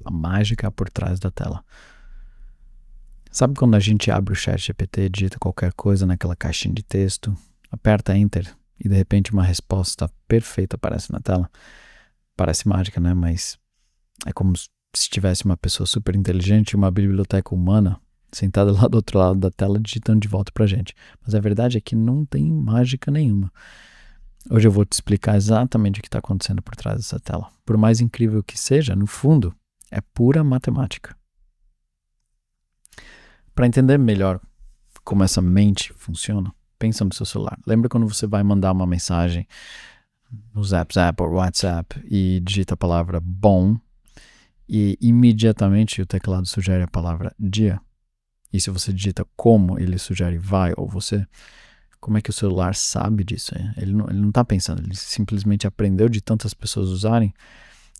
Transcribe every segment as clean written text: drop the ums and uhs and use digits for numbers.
A mágica por trás da tela. Sabe quando a gente abre o ChatGPT, digita qualquer coisa naquela caixinha de texto, aperta Enter e de repente uma resposta perfeita aparece na tela? Parece mágica, né? Mas é como se tivesse uma pessoa super inteligente e uma biblioteca humana sentada lá do outro lado da tela digitando de volta pra gente. Mas a verdade é que não tem mágica nenhuma. Hoje eu vou te explicar exatamente o que está acontecendo por trás dessa tela. Por mais incrível que seja, no fundo, é pura matemática. Para entender melhor como essa mente funciona, pensa no seu celular. Lembra quando você vai mandar uma mensagem no Zap ou WhatsApp e digita a palavra bom e imediatamente o teclado sugere a palavra dia? E se você digita como, ele sugere vai ou você? Como é que o celular sabe disso? Ele não está pensando, ele simplesmente aprendeu de tantas pessoas usarem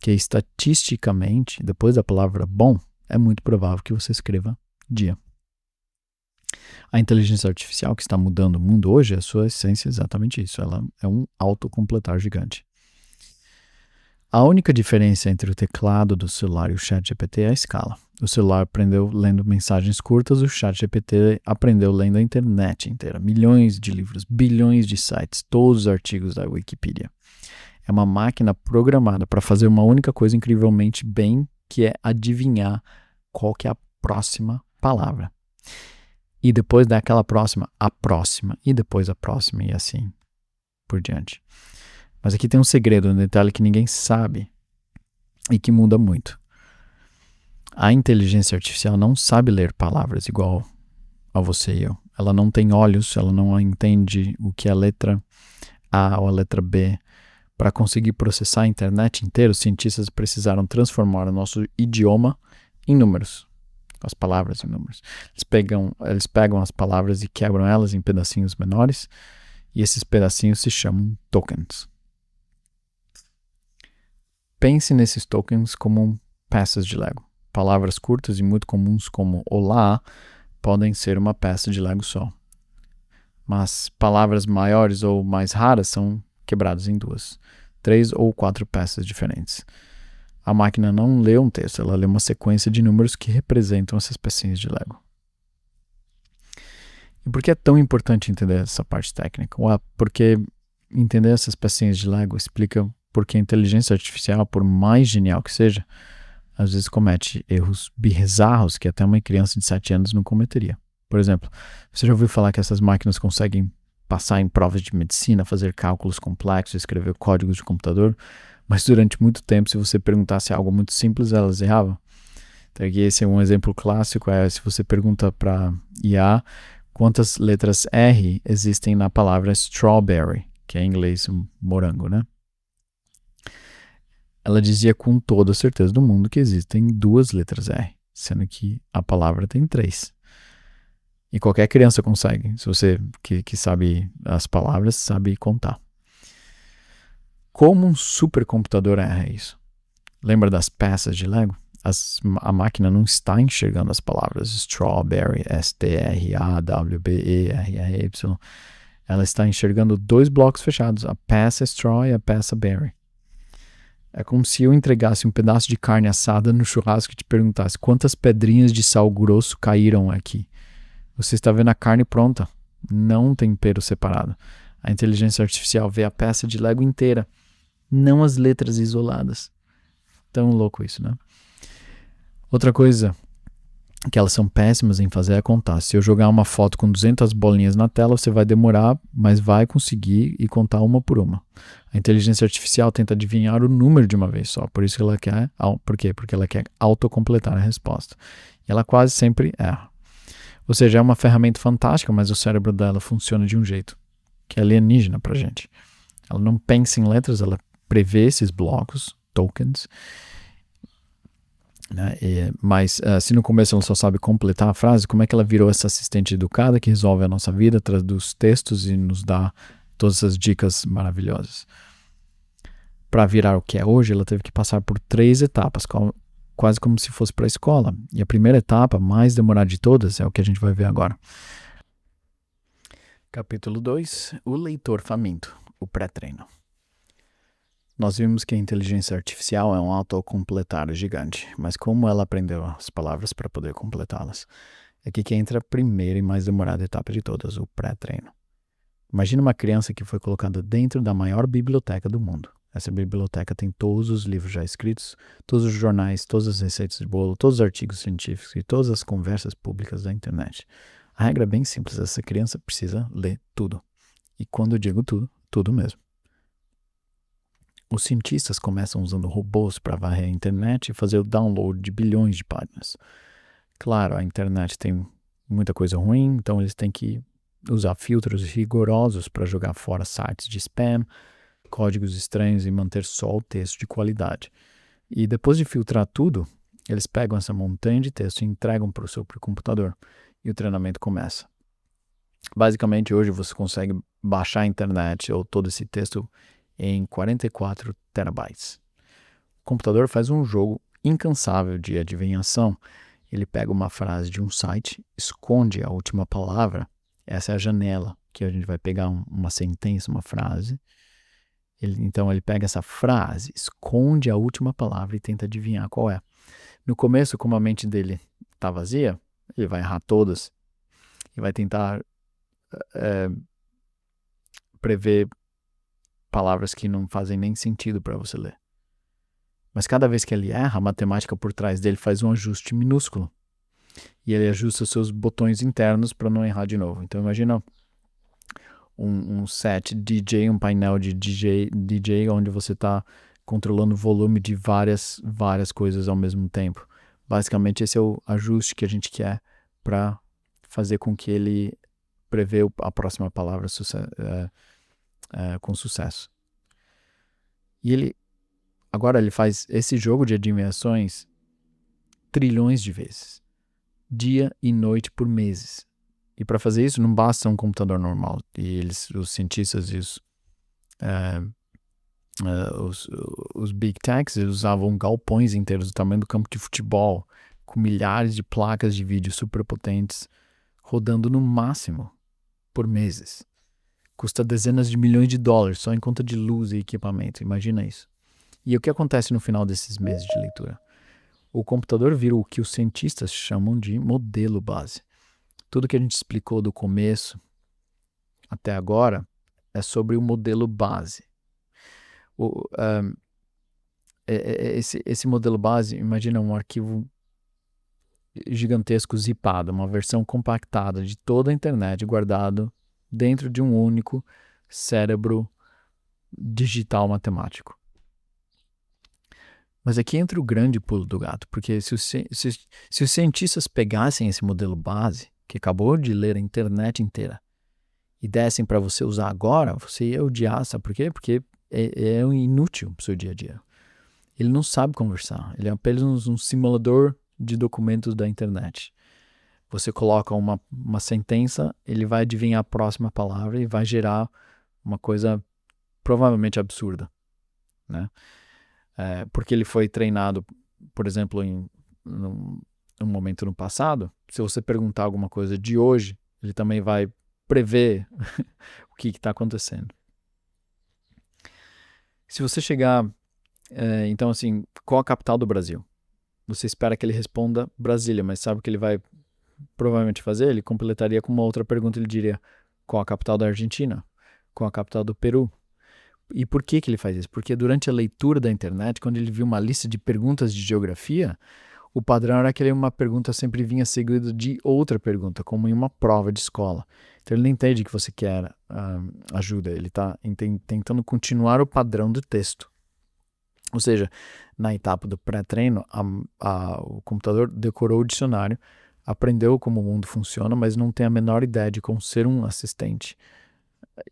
que estatisticamente, depois da palavra bom, é muito provável que você escreva dia. A inteligência artificial que está mudando o mundo hoje, a sua essência é exatamente isso. Ela é um autocompletar gigante. A única diferença entre o teclado do celular e o ChatGPT é a escala. O celular aprendeu lendo mensagens curtas, o ChatGPT aprendeu lendo a internet inteira. Milhões de livros, bilhões de sites, todos os artigos da Wikipedia. É uma máquina programada para fazer uma única coisa incrivelmente bem, que é adivinhar qual que é a próxima palavra. E depois daquela próxima, a próxima, e depois a próxima, e assim por diante. Mas aqui tem um segredo, um detalhe que ninguém sabe e que muda muito. A inteligência artificial não sabe ler palavras igual a você e eu. Ela não tem olhos, ela não entende o que é a letra A ou a letra B. Para conseguir processar a internet inteira, os cientistas precisaram transformar o nosso idioma em números. As palavras em números. Eles pegam as palavras e quebram elas em pedacinhos menores, e esses pedacinhos se chamam tokens. Pense nesses tokens como peças de Lego. Palavras curtas e muito comuns como olá podem ser uma peça de Lego só. Mas palavras maiores ou mais raras são quebradas em 2, 3 ou 4 peças diferentes. A máquina não lê um texto, ela lê uma sequência de números que representam essas pecinhas de Lego. E por que é tão importante entender essa parte técnica? Porque entender essas pecinhas de Lego explica por que a inteligência artificial, por mais genial que seja, às vezes comete erros bizarros que até uma criança de 7 anos não cometeria. Por exemplo, você já ouviu falar que essas máquinas conseguem passar em provas de medicina, fazer cálculos complexos, escrever códigos de computador, mas durante muito tempo, se você perguntasse algo muito simples, elas erravam? Então aqui esse é um exemplo clássico, se você pergunta para IA quantas letras R existem na palavra strawberry, que é em inglês morango, né? Ela dizia com toda a certeza do mundo que existem 2 letras R, sendo que a palavra tem 3. E qualquer criança consegue, se você que sabe as palavras, sabe contar. Como um supercomputador erra isso? Lembra das peças de Lego? A máquina não está enxergando as palavras strawberry, S-T-R-A-W-B-E-R-R-Y. Ela está enxergando 2 blocos fechados, a peça straw e a peça berry. É como se eu entregasse um pedaço de carne assada no churrasco e te perguntasse quantas pedrinhas de sal grosso caíram aqui. Você está vendo a carne pronta, não um tempero separado. A inteligência artificial vê a peça de Lego inteira, não as letras isoladas. Tão louco isso, né? Outra coisa que elas são péssimas em fazer é contar. Se eu jogar uma foto com 200 bolinhas na tela, você vai demorar, mas vai conseguir e contar uma por uma. A inteligência artificial tenta adivinhar o número de uma vez só, por isso que ela quer, por quê? Porque ela quer autocompletar a resposta. E ela quase sempre erra. Ou seja, é uma ferramenta fantástica, mas o cérebro dela funciona de um jeito que é alienígena pra gente. Ela não pensa em letras, ela prevê esses blocos, tokens, né? Mas se no começo ela só sabe completar a frase, como é que ela virou essa assistente educada que resolve a nossa vida, traduz textos e nos dá todas essas dicas maravilhosas? Para virar o que é hoje, ela teve que passar por 3 etapas, quase como se fosse para a escola. E a primeira etapa, mais demorada de todas, é o que a gente vai ver agora. Capítulo 2, o leitor faminto, o pré-treino. Nós vimos que a inteligência artificial é um autocompletário gigante, mas como ela aprendeu as palavras para poder completá-las? É aqui que entra a primeira e mais demorada etapa de todas, o pré-treino. Imagina uma criança que foi colocada dentro da maior biblioteca do mundo. Essa biblioteca tem todos os livros já escritos, todos os jornais, todas as receitas de bolo, todos os artigos científicos e todas as conversas públicas da internet. A regra é bem simples, essa criança precisa ler tudo. E quando eu digo tudo, tudo mesmo. Os cientistas começam usando robôs para varrer a internet e fazer o download de bilhões de páginas. Claro, a internet tem muita coisa ruim, então eles têm que usar filtros rigorosos para jogar fora sites de spam, códigos estranhos e manter só o texto de qualidade. E depois de filtrar tudo, eles pegam essa montanha de texto e entregam para o seu computador. E o treinamento começa. Basicamente, hoje você consegue baixar a internet ou todo esse texto em 44 terabytes. O computador faz um jogo incansável de adivinhação. Ele pega uma frase de um site, esconde a última palavra. Essa é a janela que a gente vai pegar uma sentença, uma frase. Então ele pega essa frase, esconde a última palavra e tenta adivinhar qual é. No começo, como a mente dele está vazia, ele vai errar todas e vai tentar prever palavras que não fazem nem sentido para você ler. Mas cada vez que ele erra, a matemática por trás dele faz um ajuste minúsculo. E ele ajusta seus botões internos para não errar de novo. Então imagina um set DJ, um painel de DJ onde você está controlando o volume de várias coisas ao mesmo tempo. Basicamente esse é o ajuste que a gente quer para fazer com que ele prevê a próxima palavra com sucesso. E agora ele faz esse jogo de adivinhações trilhões de vezes, dia e noite por meses. E para fazer isso não basta um computador normal. E os cientistas e os big techs, eles usavam galpões inteiros do tamanho do campo de futebol, com milhares de placas de vídeo superpotentes, rodando no máximo por meses. Custa dezenas de milhões de dólares só em conta de luz e equipamento. Imagina isso. E o que acontece no final desses meses de leitura? O computador vira o que os cientistas chamam de modelo base. Tudo que a gente explicou do começo até agora é sobre o modelo base. Esse modelo base, imagina um arquivo gigantesco zipado, uma versão compactada de toda a internet guardado dentro de um único cérebro digital matemático. Mas aqui entra o grande pulo do gato, porque se os cientistas pegassem esse modelo base, que acabou de ler a internet inteira, e dessem para você usar agora, você ia odiar, sabe por quê? Porque é inútil para o seu dia a dia. Ele não sabe conversar, ele é apenas um simulador de documentos da internet. Você coloca uma sentença, ele vai adivinhar a próxima palavra e vai gerar uma coisa provavelmente absurda, né? Porque ele foi treinado, por exemplo, num momento no passado. Se você perguntar alguma coisa de hoje, ele também vai prever o que está acontecendo. Se você chegar, então assim, qual a capital do Brasil? Você espera que ele responda Brasília, mas sabe o que ele vai provavelmente fazer? Ele completaria com uma outra pergunta, ele diria qual a capital da Argentina? Qual a capital do Peru? E por que ele faz isso? Porque durante a leitura da internet, quando ele viu uma lista de perguntas de geografia, o padrão era que uma pergunta sempre vinha seguida de outra pergunta, como em uma prova de escola. Então ele não entende que você quer ajuda, ele está tentando continuar o padrão do texto. Ou seja, na etapa do pré-treino, o computador decorou o dicionário, aprendeu como o mundo funciona, mas não tem a menor ideia de como ser um assistente.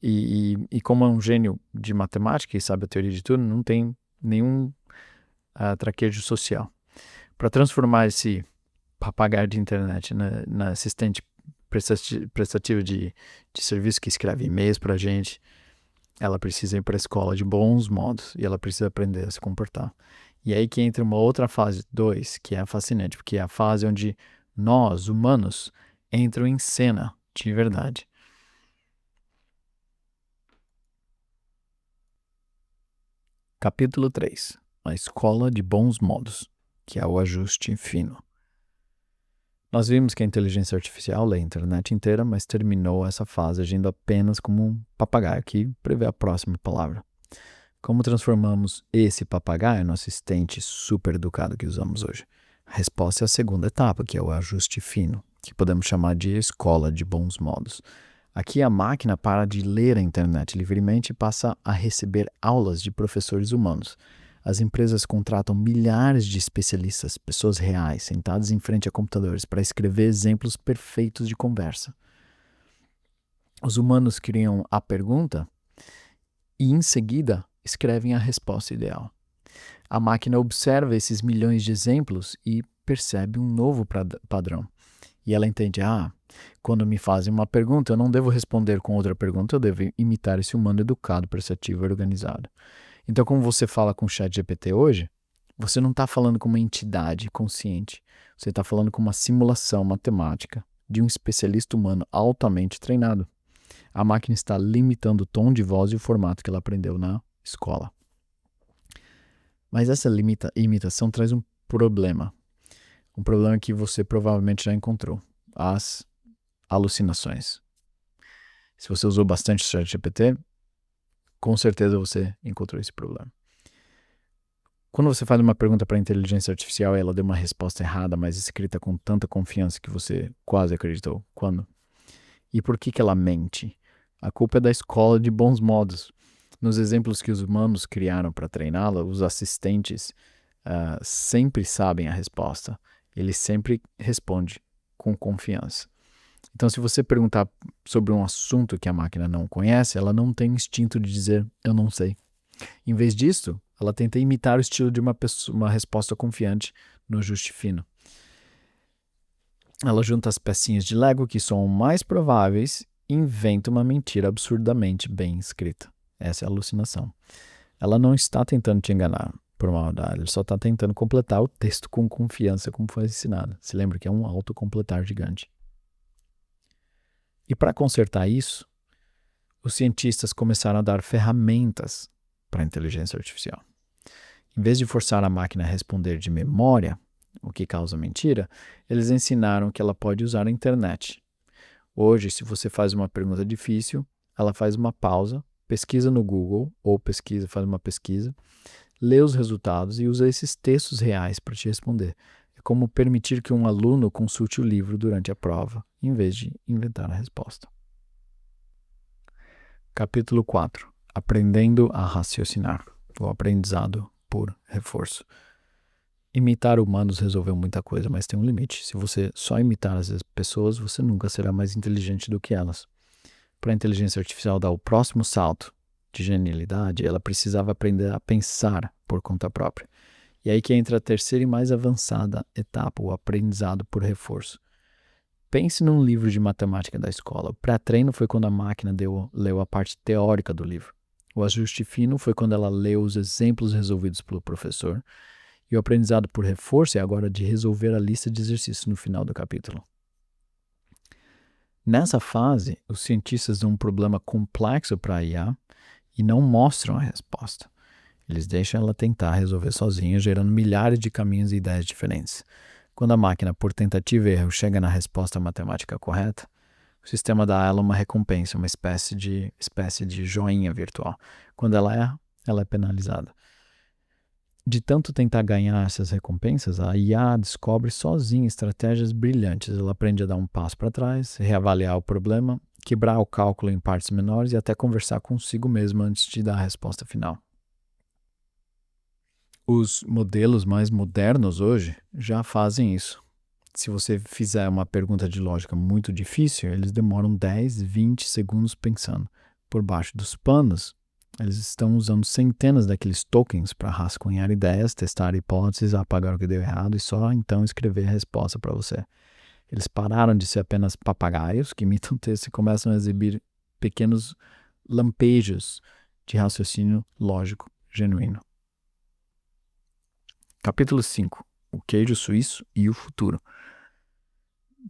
E como é um gênio de matemática e sabe a teoria de tudo, não tem nenhum traquejo social. Para transformar esse papagaio de internet na assistente prestativa de serviço que escreve e-mails para a gente, ela precisa ir para a escola de bons modos e ela precisa aprender a se comportar. E aí que entra uma outra fase 2, que é fascinante, porque é a fase onde nós, humanos, entram em cena de verdade. Capítulo 3. A escola de bons modos, que é o ajuste fino. Nós vimos que a inteligência artificial lê a internet inteira, mas terminou essa fase agindo apenas como um papagaio que prevê a próxima palavra. Como transformamos esse papagaio no assistente super educado que usamos hoje? A resposta é a segunda etapa, que é o ajuste fino, que podemos chamar de escola de bons modos. Aqui a máquina para de ler a internet livremente e passa a receber aulas de professores humanos. As empresas contratam milhares de especialistas, pessoas reais, sentadas em frente a computadores, para escrever exemplos perfeitos de conversa. Os humanos criam a pergunta e, em seguida, escrevem a resposta ideal. A máquina observa esses milhões de exemplos e percebe um novo padrão. E ela entende, quando me fazem uma pergunta, eu não devo responder com outra pergunta, eu devo imitar esse humano educado, perceptivo e organizado. Então, como você fala com o ChatGPT hoje, você não está falando com uma entidade consciente, você está falando com uma simulação matemática de um especialista humano altamente treinado. A máquina está limitando o tom de voz e o formato que ela aprendeu na escola. Mas essa imitação traz um problema. Um problema que você provavelmente já encontrou. As alucinações. Se você usou bastante o ChatGPT, com certeza você encontrou esse problema. Quando você faz uma pergunta para a inteligência artificial e ela deu uma resposta errada, mas escrita com tanta confiança que você quase acreditou. Quando? E por que ela mente? A culpa é da escola de bons modos. Nos exemplos que os humanos criaram para treiná-la, os assistentes sempre sabem a resposta. Ele sempre responde com confiança. Então, se você perguntar sobre um assunto que a máquina não conhece, ela não tem instinto de dizer, eu não sei. Em vez disso, ela tenta imitar o estilo de uma resposta confiante no ajuste fino. Ela junta as pecinhas de Lego que são mais prováveis e inventa uma mentira absurdamente bem escrita. Essa é a alucinação. Ela não está tentando te enganar por maldade, ela só está tentando completar o texto com confiança como foi ensinado. Se lembra que é um autocompletar gigante. E para consertar isso, os cientistas começaram a dar ferramentas para a inteligência artificial. Em vez de forçar a máquina a responder de memória, o que causa mentira, eles ensinaram que ela pode usar a internet. Hoje, se você faz uma pergunta difícil, ela faz uma pausa, pesquisa no Google, ou faz uma pesquisa, lê os resultados e usa esses textos reais para te responder. É como permitir que um aluno consulte o livro durante a prova, em vez de inventar a resposta. Capítulo 4. Aprendendo a raciocinar. O aprendizado por reforço. Imitar humanos resolveu muita coisa, mas tem um limite. Se você só imitar as pessoas, você nunca será mais inteligente do que elas. Para a inteligência artificial dar o próximo salto de genialidade, ela precisava aprender a pensar por conta própria. E aí que entra a terceira e mais avançada etapa, o aprendizado por reforço. Pense num livro de matemática da escola. O pré-treino foi quando a máquina leu a parte teórica do livro. O ajuste fino foi quando ela leu os exemplos resolvidos pelo professor. E o aprendizado por reforço é agora de resolver a lista de exercícios no final do capítulo. Nessa fase, os cientistas dão um problema complexo para a IA e não mostram a resposta. Eles deixam ela tentar resolver sozinha, gerando milhares de caminhos e ideias diferentes. Quando a máquina, por tentativa e erro, chega na resposta matemática correta, o sistema dá a ela uma recompensa, uma espécie de joinha virtual. Quando ela erra, ela é penalizada. De tanto tentar ganhar essas recompensas, a IA descobre sozinha estratégias brilhantes. Ela aprende a dar um passo para trás, reavaliar o problema, quebrar o cálculo em partes menores e até conversar consigo mesma antes de dar a resposta final. Os modelos mais modernos hoje já fazem isso. Se você fizer uma pergunta de lógica muito difícil, eles demoram 10, 20 segundos pensando. Por baixo dos panos, eles estão usando centenas daqueles tokens para rascunhar ideias, testar hipóteses, apagar o que deu errado e só então escrever a resposta para você. Eles pararam de ser apenas papagaios que imitam texto e começam a exibir pequenos lampejos de raciocínio lógico genuíno. Capítulo 5. O queijo suíço e o futuro.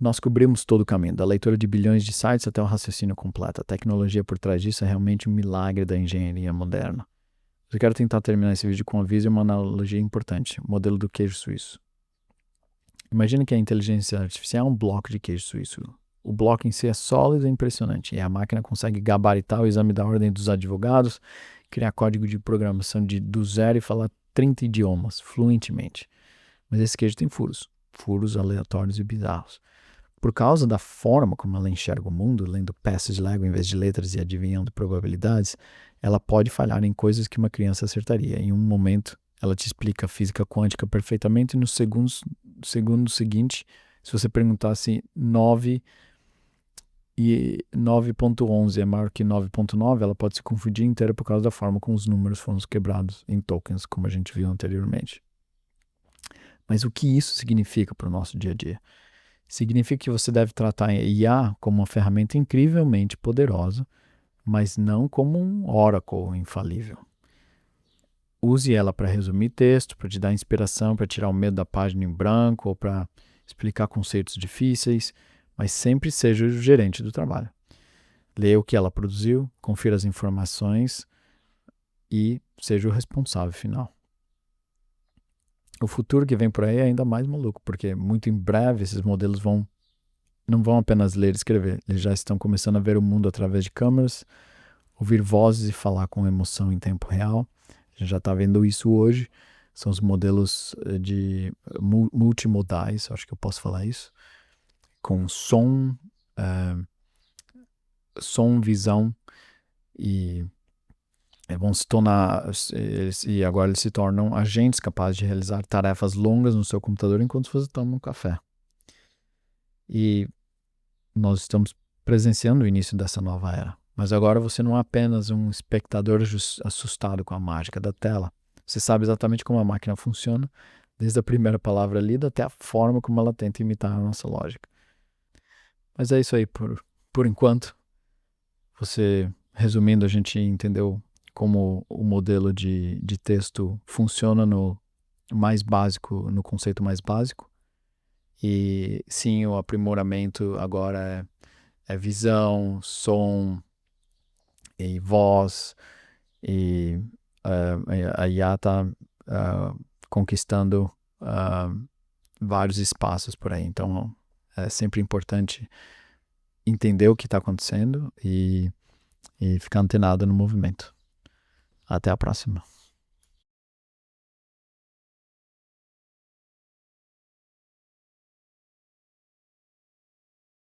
Nós cobrimos todo o caminho, da leitura de bilhões de sites até o raciocínio completo. A tecnologia por trás disso é realmente um milagre da engenharia moderna. Eu quero tentar terminar esse vídeo com um aviso e uma analogia importante, o modelo do queijo suíço. Imagina que a inteligência artificial é um bloco de queijo suíço. O bloco em si é sólido e impressionante, e a máquina consegue gabaritar o exame da ordem dos advogados, criar código de programação do zero e falar 30 idiomas fluentemente. Mas esse queijo tem furos aleatórios e bizarros. Por causa da forma como ela enxerga o mundo, lendo peças de Lego em vez de letras e adivinhando probabilidades, ela pode falhar em coisas que uma criança acertaria. Em um momento, ela te explica a física quântica perfeitamente, e no segundo seguinte, se você perguntasse 9.11 é maior que 9.9, ela pode se confundir inteira por causa da forma como os números foram quebrados em tokens, como a gente viu anteriormente. Mas o que isso significa para o nosso dia a dia? Significa que você deve tratar a IA como uma ferramenta incrivelmente poderosa, mas não como um Oracle infalível. Use ela para resumir texto, para te dar inspiração, para tirar o medo da página em branco ou para explicar conceitos difíceis, mas sempre seja o gerente do trabalho. Leia o que ela produziu, confira as informações e seja o responsável final. O futuro que vem por aí é ainda mais maluco, porque muito em breve esses modelos não vão apenas ler e escrever, eles já estão começando a ver o mundo através de câmeras, ouvir vozes e falar com emoção em tempo real. A gente já está vendo isso hoje, são os modelos de multimodais, acho que eu posso falar isso, com som, visão e vão se tornar, e agora eles se tornam agentes capazes de realizar tarefas longas no seu computador enquanto você toma um café. E nós estamos presenciando o início dessa nova era. Mas agora você não é apenas um espectador assustado com a mágica da tela. Você sabe exatamente como a máquina funciona, desde a primeira palavra lida até a forma como ela tenta imitar a nossa lógica. Mas é isso aí por enquanto. Resumindo, a gente entendeu como o modelo de texto funciona no conceito mais básico. E sim, o aprimoramento agora é visão, som e voz. E a IA está conquistando vários espaços por aí. Então é sempre importante entender o que está acontecendo e ficar antenado no movimento. Até a próxima.